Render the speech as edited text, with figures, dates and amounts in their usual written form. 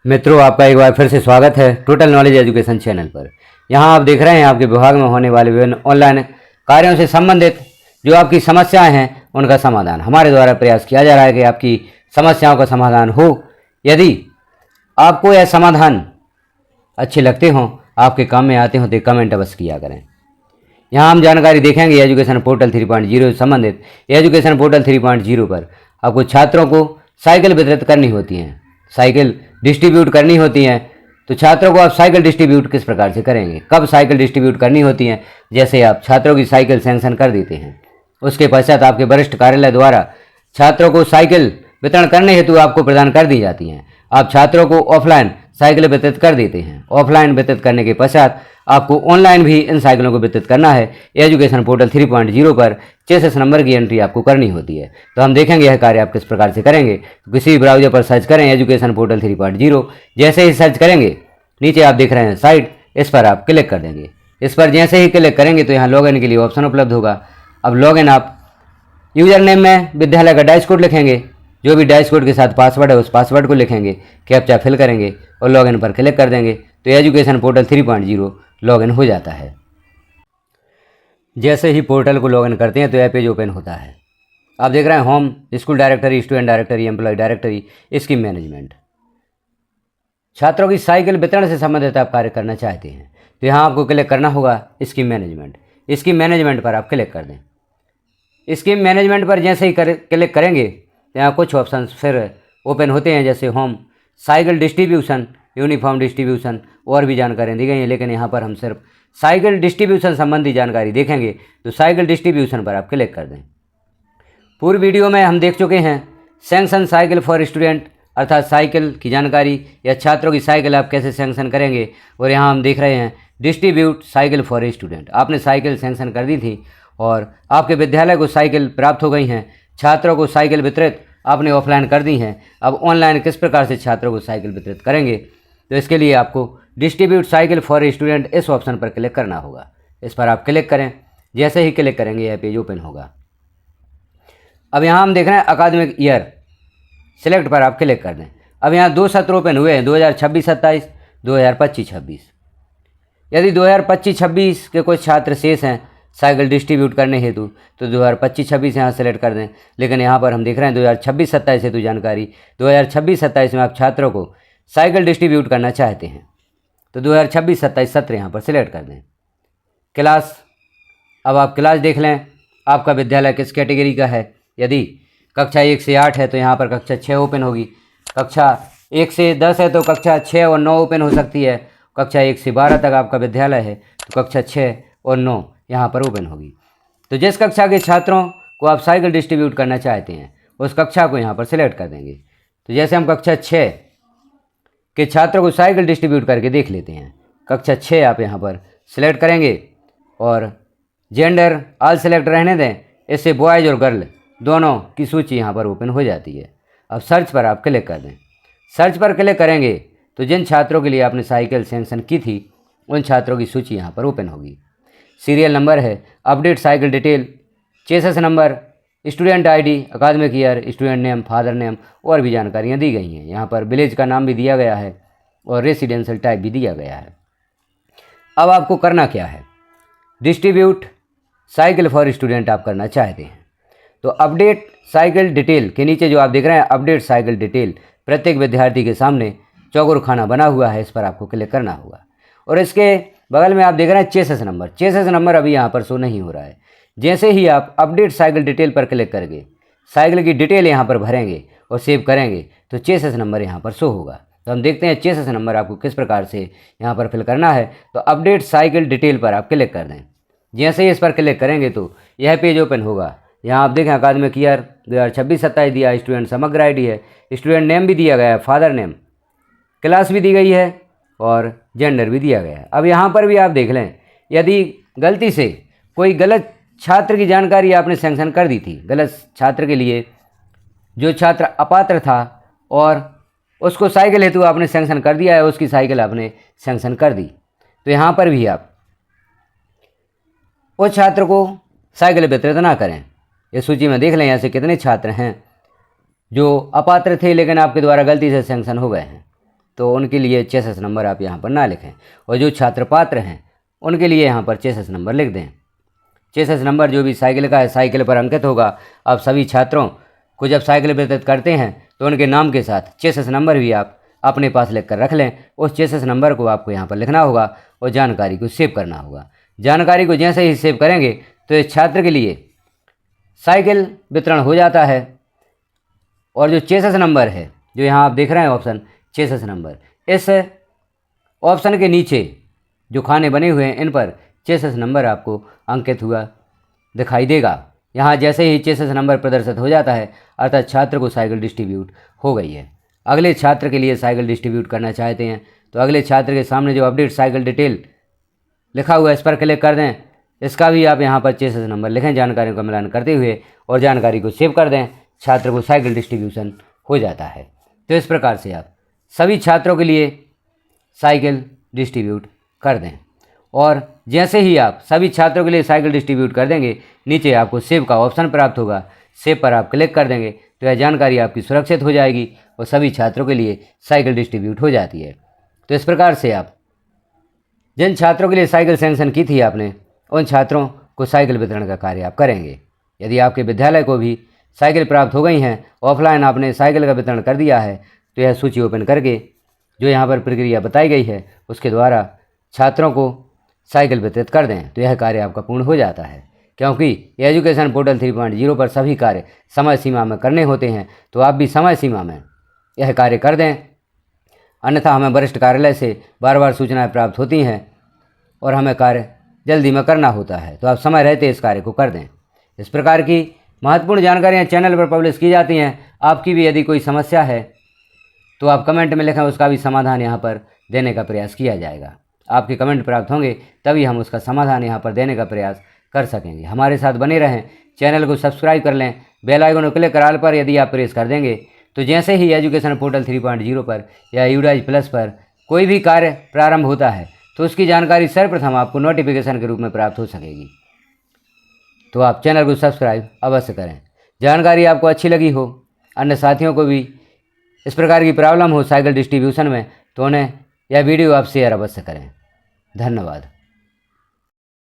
मित्रों, आपका एक बार फिर से स्वागत है टोटल नॉलेज एजुकेशन चैनल पर। यहाँ आप देख रहे हैं आपके विभाग में होने वाले विभिन्न ऑनलाइन कार्यों से संबंधित जो आपकी समस्याएं हैं उनका समाधान हमारे द्वारा प्रयास किया जा रहा है कि आपकी समस्याओं का समाधान हो। यदि आपको यह समाधान अच्छे लगते हों, आपके काम में आते हों तो कमेंट अवश्य किया करें। यहाँ हम जानकारी देखेंगे एजुकेशन पोर्टल 3.0 से संबंधित। एजुकेशन पोर्टल 3.0 पर आपको छात्रों को साइकिल वितरित करनी होती हैं, साइकिल डिस्ट्रीब्यूट करनी होती हैं। तो छात्रों को आप साइकिल डिस्ट्रीब्यूट किस प्रकार से करेंगे, कब साइकिल डिस्ट्रीब्यूट करनी होती हैं। जैसे आप छात्रों की साइकिल सैंक्शन कर देते हैं, उसके पश्चात आपके वरिष्ठ कार्यालय द्वारा छात्रों को साइकिल वितरण करने हेतु आपको प्रदान कर दी जाती हैं। आप छात्रों को ऑफलाइन साइकिल वितरित कर देते हैं। ऑफलाइन वितरित करने के पश्चात आपको ऑनलाइन भी इन साइकिलों को वितरित करना है। एजुकेशन पोर्टल 3.0 पर 6 नंबर की एंट्री आपको करनी होती है। तो हम देखेंगे यह कार्य आप किस प्रकार से करेंगे। तो किसी भी ब्राउजर पर सर्च करें एजुकेशन पोर्टल 3.0। जैसे ही सर्च करेंगे, नीचे आप देख रहे हैं साइट, इस पर आप क्लिक कर देंगे। इस पर जैसे ही क्लिक करेंगे तो यहाँ लॉगिन के लिए ऑप्शन उपलब्ध होगा। अब लॉगिन आप यूजर नेम में विद्यालय का डैश कोड लिखेंगे, जो भी डैश कोड के साथ पासवर्ड है उस पासवर्ड को लिखेंगे, कैप्चा फिल करेंगे और लॉगिन पर क्लिक कर देंगे। तो एजुकेशन पोर्टल 3.0 लॉगिन हो जाता है। जैसे ही पोर्टल को लॉगिन करते हैं तो यह पेज ओपन होता है। आप देख रहे हैं home, school directory, student directory, employ directory, scheme management. छात्रों की साइकिल वितरण से संबंधित आप कार्य करना चाहते हैं तो यहाँ आपको क्लिक करना होगा स्कीम मैनेजमेंट। स्कीम मैनेजमेंट पर आप क्लिक कर दें। स्कीम मैनेजमेंट पर जैसे ही क्लिक करेंगे तो यहाँ कुछ ऑप्शन फिर ओपन होते हैं, जैसे home, cycle distribution, uniform distribution और भी जानकारियाँ दी गई हैं। लेकिन यहाँ पर हम सिर्फ साइकिल डिस्ट्रीब्यूशन संबंधी जानकारी देखेंगे। तो साइकिल डिस्ट्रीब्यूशन पर आप क्लिक कर दें। पूर्व वीडियो में हम देख चुके हैं सैंक्शन साइकिल फॉर स्टूडेंट, अर्थात साइकिल की जानकारी या छात्रों की साइकिल आप कैसे सैंक्शन करेंगे। और यहाँ हम देख रहे हैं डिस्ट्रीब्यूट साइकिल फॉर स्टूडेंट। आपने साइकिल सैंक्शन कर दी थी और आपके विद्यालय को साइकिल प्राप्त हो गई हैं। छात्रों को साइकिल वितरित आपने ऑफलाइन कर दी हैं। अब ऑनलाइन किस प्रकार से छात्रों को साइकिल वितरित करेंगे, तो इसके लिए आपको डिस्ट्रीब्यूट साइकिल फॉर स्टूडेंट इस ऑप्शन पर क्लिक करना होगा। इस पर आप क्लिक करें। जैसे ही क्लिक करेंगे यह पेज ओपन होगा। अब यहाँ हम देख रहे हैं अकादमिक ईयर, सिलेक्ट पर आप क्लिक कर दें। अब यहाँ 2 सत्र ओपन हुए हैं, 2026-27, 2025-26। यदि 2025-26 के कुछ छात्र शेष हैं साइकिल डिस्ट्रीब्यूट करने हेतु तो 2025-26 यहाँ सेलेक्ट कर दें। लेकिन यहाँ पर हम देख रहे हैं 2026-27 हेतु जानकारी। 2026-27 में आप छात्रों को साइकिल डिस्ट्रीब्यूट करना चाहते हैं तो 2026-27 सत्र यहाँ पर सिलेक्ट कर दें। क्लास, अब आप क्लास देख लें आपका विद्यालय किस कैटेगरी का है। यदि कक्षा 1 से 8 है तो यहाँ पर कक्षा 6 ओपन होगी। कक्षा 1 से 10 है तो कक्षा 6 और 9 ओपन हो सकती है। कक्षा 1 से 12 तक आपका विद्यालय है तो कक्षा 6 और 9 यहाँ पर ओपन होगी। तो जिस कक्षा के छात्रों को आप साइकिल डिस्ट्रीब्यूट करना चाहते हैं उस कक्षा को यहाँ पर सिलेक्ट कर देंगे। तो जैसे हम कक्षा 6 के छात्रों को साइकिल डिस्ट्रीब्यूट करके देख लेते हैं। कक्षा 6 आप यहाँ पर सिलेक्ट करेंगे और जेंडर ऑल सिलेक्ट रहने दें। इससे बॉयज़ और गर्ल दोनों की सूची यहाँ पर ओपन हो जाती है। अब सर्च पर आप क्लिक कर दें। सर्च पर क्लिक करेंगे तो जिन छात्रों के लिए आपने साइकिल सैंक्शन की थी उन छात्रों की सूची यहाँ पर ओपन होगी। सीरियल नंबर है, update cycle detail, chassis number, student ID, academic year, student name, father name और भी जानकारियाँ दी गई हैं। यहाँ पर विलेज का नाम भी दिया गया है और रेसिडेंशियल टाइप भी दिया गया है। अब आपको करना क्या है, डिस्ट्रीब्यूट साइकिल फॉर स्टूडेंट आप करना चाहते हैं तो अपडेट साइकिल डिटेल के नीचे जो आप देख रहे हैं अपडेट साइकिल डिटेल, प्रत्येक विद्यार्थी के सामने चौकोर खाना बना हुआ है, इस पर आपको क्लिक करना होगा। और इसके बगल में आप देख रहे हैं चेसिस नंबर। चेसिस नंबर अभी यहाँ पर शो नहीं हो रहा है। जैसे ही आप अपडेट साइकिल डिटेल पर क्लिक करके साइकिल की डिटेल यहाँ पर भरेंगे और सेव करेंगे तो चेसिस नंबर यहाँ पर शो होगा। तो हम देखते हैं चेसिस नंबर आपको किस प्रकार से यहाँ पर फिल करना है। तो अपडेट साइकिल डिटेल पर आप क्लिक कर दें। जैसे ही इस पर क्लिक करेंगे तो यह पेज ओपन होगा। यहाँ आप देखें अकादमिक ईयर 2026-27 दिया, स्टूडेंट समग्र आईडी है, स्टूडेंट नेम भी दिया गया है, फादर नेम, क्लास भी दी गई है और जेंडर भी दिया गया है। अब यहाँ पर भी आप देख लें, यदि गलती से कोई गलत छात्र की जानकारी आपने सैंक्शन कर दी थी, गलत छात्र के लिए जो छात्र अपात्र था और उसको साइकिल हेतु आपने सैंक्शन कर दिया है, उसकी साइकिल आपने सैंक्शन कर दी, तो यहाँ पर भी आप उस छात्र को साइकिल वितरित ना करें। इस सूची में देख लें यहाँ से कितने छात्र हैं जो अपात्र थे लेकिन आपके द्वारा गलती से सैंक्शन हो गए हैं। तो उनके लिए चेसिस नंबर आप यहाँ पर ना लिखें, और जो छात्र पात्र हैं उनके लिए यहाँ पर चेसिस नंबर लिख दें। चेसिस नंबर जो भी साइकिल का है साइकिल पर अंकित होगा। आप सभी छात्रों को जब साइकिल वितरित करते हैं तो उनके नाम के साथ चेसिस नंबर भी आप अपने पास लिख कर रख लें। उस चेसिस नंबर को आपको यहाँ पर लिखना होगा और जानकारी को सेव करना होगा। जानकारी को जैसे ही सेव करेंगे तो इस छात्र के लिए साइकिल वितरण हो जाता है। और जो चेसिस नंबर है, जो यहाँ आप देख रहे हैं ऑप्शन चेसिस नंबर, इस ऑप्शन के नीचे जो खाने बने हुए हैं इन पर चेसिस नंबर आपको अंकित हुआ दिखाई देगा। यहाँ जैसे ही चेसिस नंबर प्रदर्शित हो जाता है अर्थात छात्र को साइकिल डिस्ट्रीब्यूट हो गई है। अगले छात्र के लिए साइकिल डिस्ट्रीब्यूट करना चाहते हैं तो अगले छात्र के सामने जो अपडेट साइकिल डिटेल लिखा हुआ है इस पर क्लिक कर दें। इसका भी आप यहाँ पर चेसिस नंबर लिखें जानकारी का मिलान करते हुए और जानकारी को सेव कर दें। छात्र को साइकिल डिस्ट्रीब्यूशन हो जाता है। तो इस प्रकार से आप सभी छात्रों के लिए साइकिल डिस्ट्रीब्यूट कर दें। और जैसे ही आप सभी छात्रों के लिए साइकिल डिस्ट्रीब्यूट कर देंगे नीचे आपको सेव का ऑप्शन प्राप्त होगा। सेव पर आप क्लिक कर देंगे तो यह जानकारी आपकी सुरक्षित हो जाएगी और सभी छात्रों के लिए साइकिल डिस्ट्रीब्यूट हो जाती है। तो इस प्रकार से आप जिन छात्रों के लिए साइकिल सैंक्शन की थी आपने उन छात्रों को साइकिल वितरण का कार्य आप करेंगे। यदि आपके विद्यालय को भी साइकिल प्राप्त हो गई हैं, ऑफलाइन आपने साइकिल का वितरण कर दिया है, तो यह सूची ओपन करके जो यहाँ पर प्रक्रिया बताई गई है उसके द्वारा छात्रों को साइकिल वितरित कर दें तो यह कार्य आपका पूर्ण हो जाता है। क्योंकि एजुकेशन पोर्टल 3.0 पर सभी कार्य समय सीमा में करने होते हैं, तो आप भी समय सीमा में यह कार्य कर दें, अन्यथा हमें वरिष्ठ कार्यालय से बार बार सूचनाएं प्राप्त होती हैं और हमें कार्य जल्दी में करना होता है। तो आप समय रहते इस कार्य को कर दें। इस प्रकार की महत्वपूर्ण जानकारियाँ चैनल पर पब्लिश की जाती हैं। आपकी भी यदि कोई समस्या है तो आप कमेंट में लिखें, उसका भी समाधान यहाँ पर देने का प्रयास किया जाएगा। आपके कमेंट प्राप्त होंगे तभी हम उसका समाधान यहाँ पर देने का प्रयास कर सकेंगे। हमारे साथ बने रहें, चैनल को सब्सक्राइब कर लें, बेल आइकन को क्लिक कराल पर यदि आप प्रेस कर देंगे तो जैसे ही एजुकेशन पोर्टल 3.0 पर या यूडाइज प्लस पर कोई भी कार्य प्रारंभ होता है तो उसकी जानकारी सर्वप्रथम आपको नोटिफिकेशन के रूप में प्राप्त हो सकेगी। तो आप चैनल को सब्सक्राइब अवश्य करें। जानकारी आपको अच्छी लगी हो, अन्य साथियों को भी इस प्रकार की प्रॉब्लम हो साइकिल डिस्ट्रीब्यूशन में, तो उन्हें यह वीडियो आप शेयर अवश्य करें। धन्यवाद।